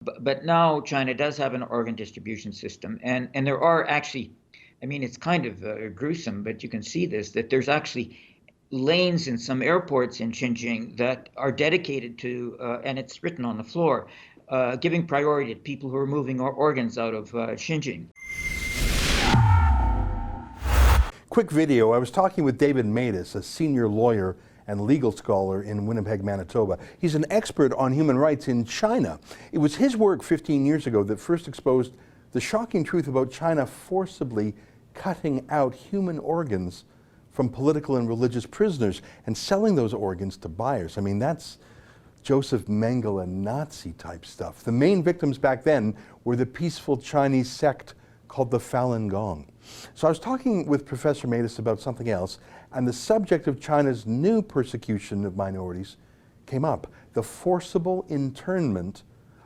But now China does have an organ distribution system, and there are actually, I mean, it's kind of gruesome, but you can see this, that there's actually lanes in some airports in Xinjiang that are dedicated to, and it's written on the floor, giving priority to people who are moving organs out of Xinjiang. Quick video. I was talking with David Matus, a senior lawyer and legal scholar in Winnipeg, Manitoba. He's an expert on human rights in China. It was his work 15 years ago that first exposed the shocking truth about China forcibly cutting out human organs from political and religious prisoners and selling those organs to buyers. I mean, that's Joseph Mengele Nazi type stuff. The main victims back then were the peaceful Chinese sect called the Falun Gong. So I was talking with Professor Matus about something else, and the subject of China's new persecution of minorities came up: the forcible internment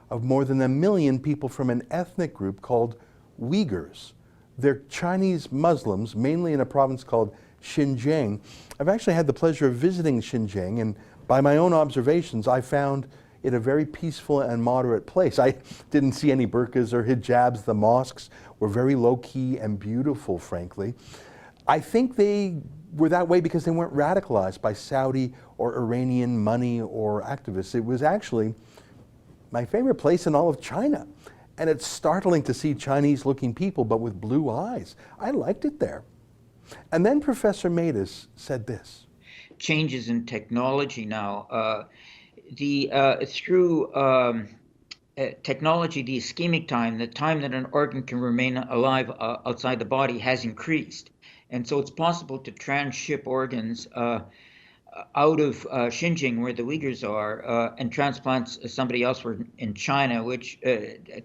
of more than 1 million people from an ethnic group called Uyghurs. They're Chinese Muslims, mainly in a province called Xinjiang. I've actually had the pleasure of visiting Xinjiang, and by my own observations, I found it a very peaceful and moderate place. I didn't see any burqas or hijabs. The mosques were very low-key and beautiful, frankly. I think they were that way because they weren't radicalized by Saudi or Iranian money or activists. It was actually my favorite place in all of China. And it's startling to see Chinese-looking people, but with blue eyes. I liked it there. And then Professor Matus said this. Changes in technology now. Through technology, the ischemic time, the time that an organ can remain alive outside the body, has increased. And so it's possible to transship organs out of Xinjiang, where the Uyghurs are, and transplant somebody elsewhere in China, which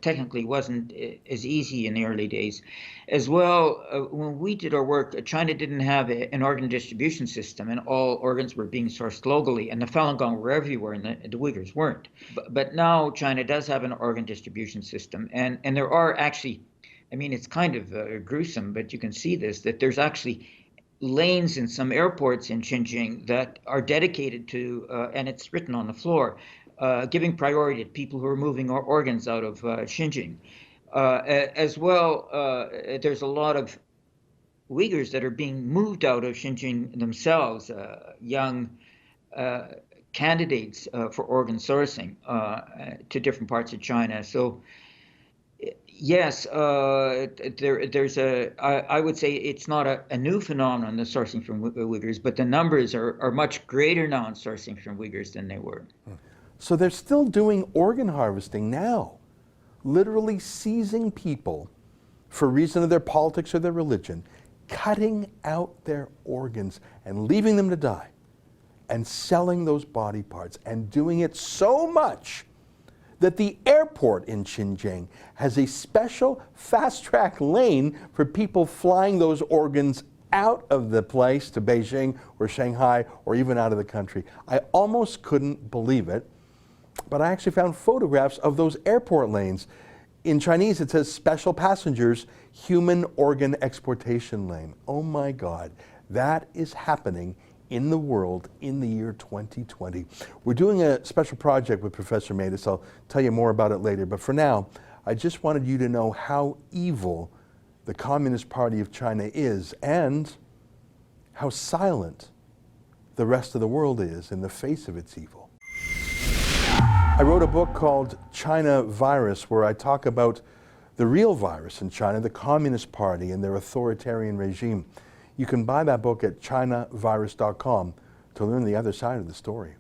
technically wasn't as easy in the early days. As well, when we did our work, China didn't have an organ distribution system, and all organs were being sourced locally, and the Falun Gong were everywhere, and the Uyghurs weren't. But now China does have an organ distribution system, and there are actually, I mean, it's kind of gruesome, but you can see this, that there's actually lanes in some airports in Xinjiang that are dedicated to, and it's written on the floor, giving priority to people who are moving organs out of Xinjiang. As well, there's a lot of Uyghurs that are being moved out of Xinjiang themselves, young candidates for organ sourcing to different parts of China. So yes, there's I would say it's not a new phenomenon, the sourcing from Uyghurs, but the numbers are much greater now in sourcing from Uyghurs than they were. So they're still doing organ harvesting now, literally seizing people for reason of their politics or their religion, cutting out their organs and leaving them to die, and selling those body parts, and doing it so much that the airport in Xinjiang has a special fast-track lane for people flying those organs out of the place to Beijing or Shanghai or even out of the country. I almost couldn't believe it, but I actually found photographs of those airport lanes. In Chinese, it says special passengers, human organ exportation lane. Oh my God, that is happening in the world in the year 2020. We're doing a special project with Professor Matus. I'll tell you more about it later. But for now, I just wanted you to know how evil the Communist Party of China is and how silent the rest of the world is in the face of its evil. I wrote a book called China Virus, where I talk about the real virus in China, the Communist Party and their authoritarian regime. You can buy that book at chinavirus.com to learn the other side of the story.